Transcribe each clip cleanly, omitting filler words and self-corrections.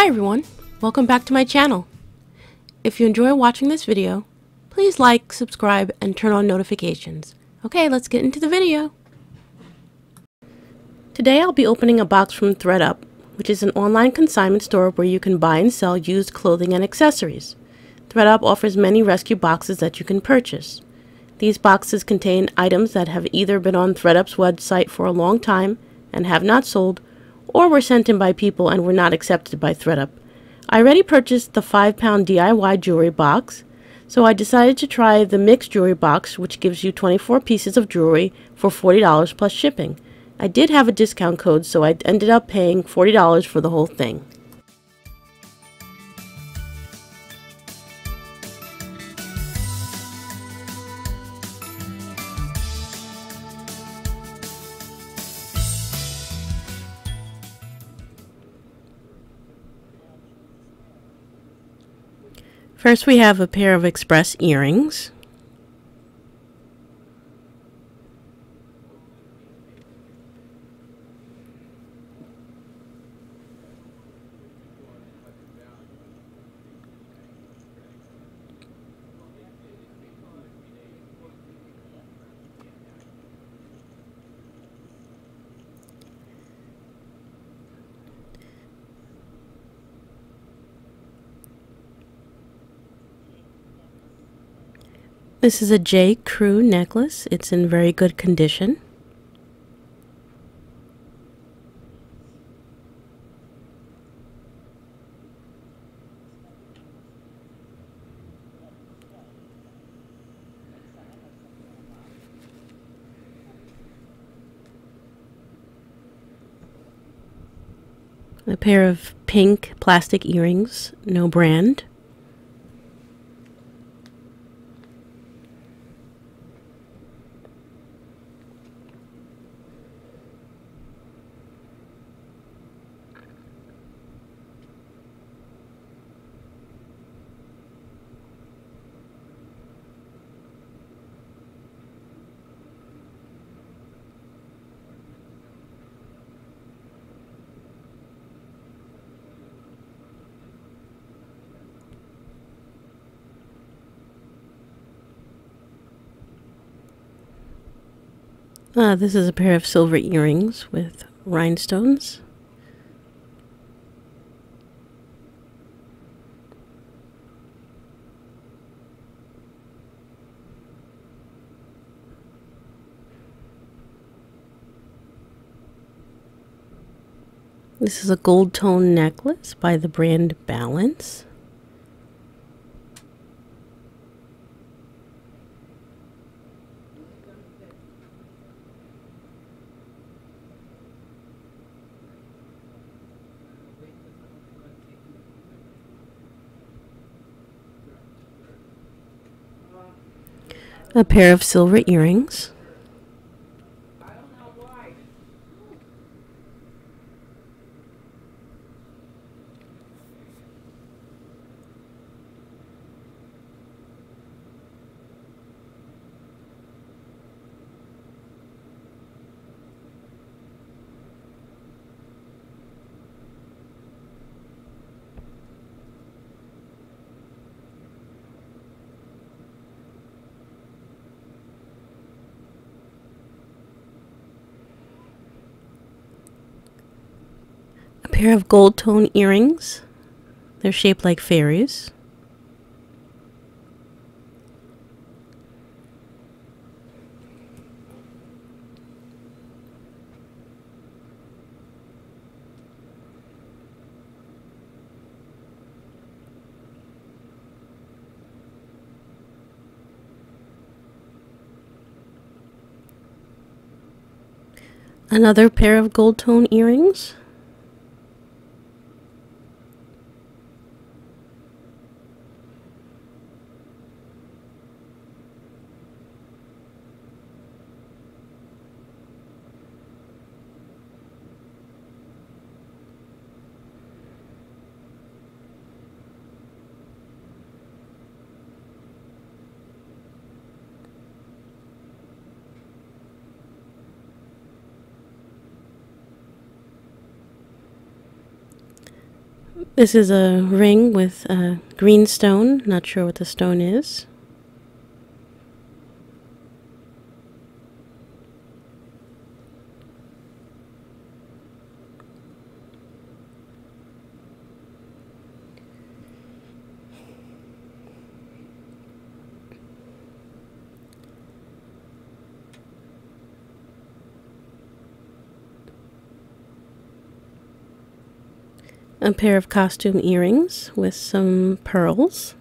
Hi everyone, welcome back to my channel. If you enjoy watching this video, please like, subscribe, and turn on notifications. Okay, let's get into the video. Today I'll be opening a box from ThredUP, which is an online consignment store where you can buy and sell used clothing and accessories. ThredUP offers many rescue boxes that you can purchase. These boxes contain items that have either been on ThredUP's website for a long time and have not sold, or were sent in by people and were not accepted by ThredUP. I already purchased the 5-pound DIY jewelry box, so I decided to try the mixed jewelry box, which gives you 24 pieces of jewelry for $40 plus shipping. I did have a discount code, so I ended up paying $40 for the whole thing. First we have a pair of express earrings. This is a J. Crew necklace. It's in very good condition. A pair of pink plastic earrings, no brand. This is a pair of silver earrings with rhinestones. This is a gold tone necklace by the brand Balance. A pair of silver earrings. A pair of gold tone earrings. They're shaped like fairies. Another pair of gold tone earrings. This is a ring with a green stone. Not sure what the stone is. A pair of costume earrings with some pearls.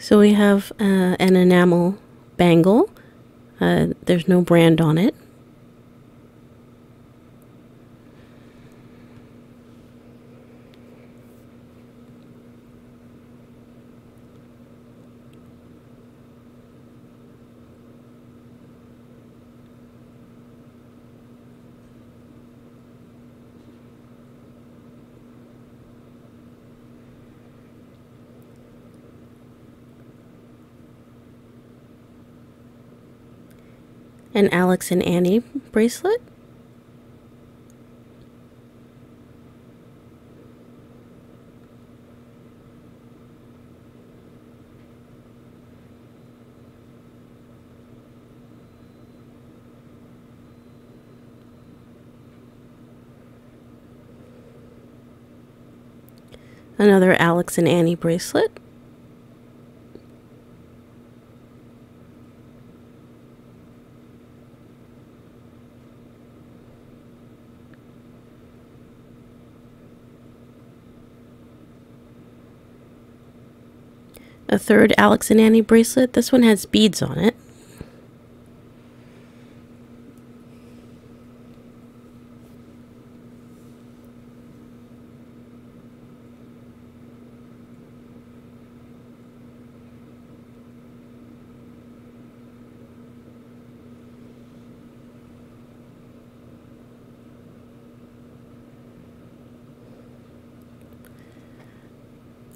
So we have an enamel bangle. There's no brand on it. An Alex and Annie bracelet. Another Alex and Annie bracelet. A third Alex and Annie bracelet. This one has beads on it.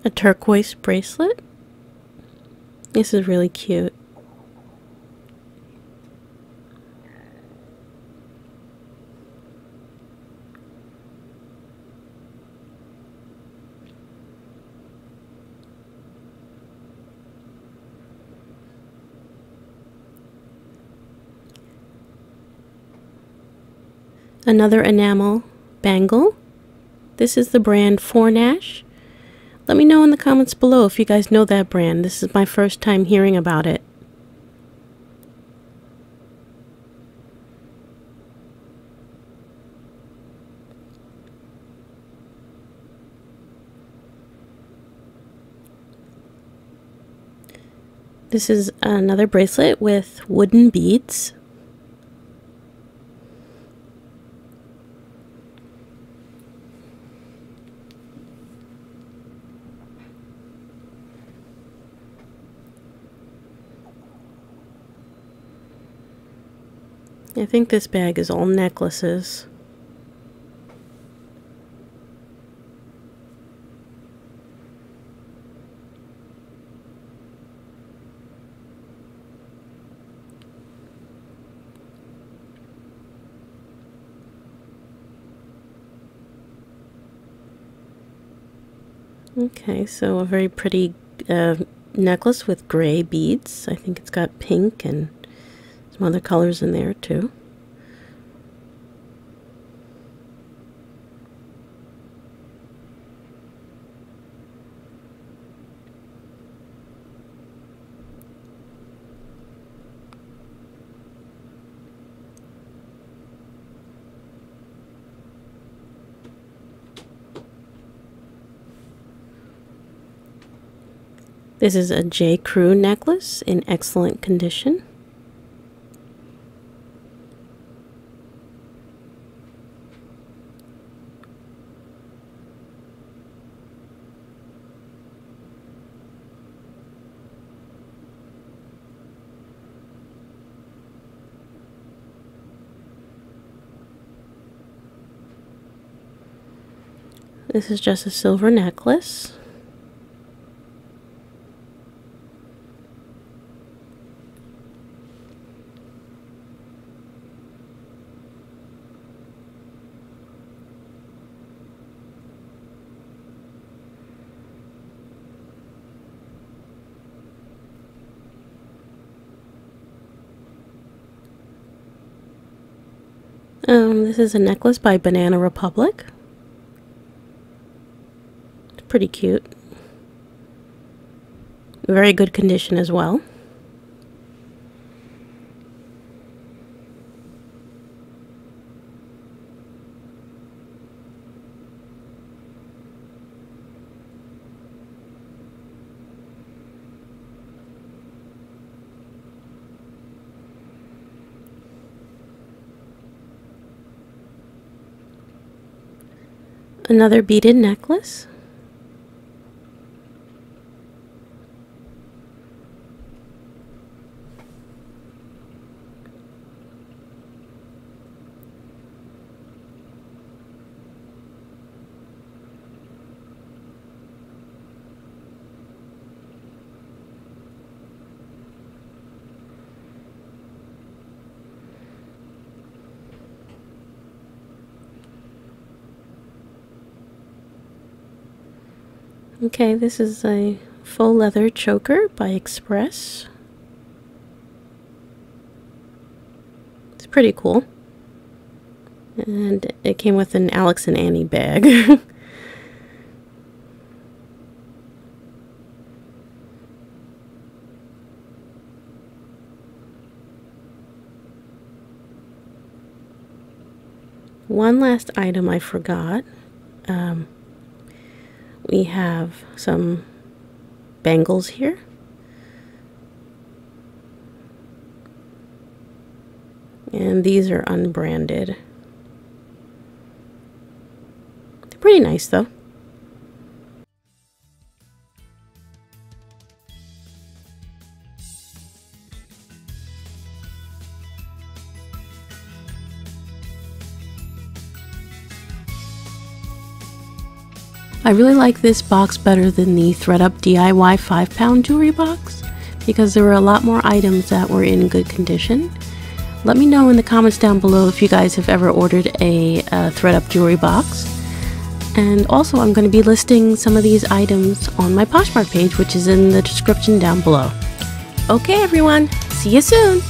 A turquoise bracelet. This is really cute. Another enamel bangle. This is the brand Fornash. Let me know in the comments below if you guys know that brand. This is my first time hearing about it. This is another bracelet with wooden beads. I think this bag is all necklaces. Okay, so a very pretty necklace with gray beads. I think it's got pink and some other colors in there too. This is a J. Crew necklace in excellent condition. This is just a silver necklace. This is a necklace by Banana Republic. It's pretty cute. Very good condition as well. Another beaded necklace. Okay, this is a faux leather choker by Express. It's pretty cool. And it came with an Alex and Annie bag. One last item I forgot. We have some bangles here. And these are unbranded. They're pretty nice though. I really like this box better than the ThredUP DIY 5-pound jewelry box because there were a lot more items that were in good condition. Let me know in the comments down below if you guys have ever ordered a ThredUP jewelry box. And also I'm going to be listing some of these items on my Poshmark page, which is in the description down below. Okay everyone, see you soon!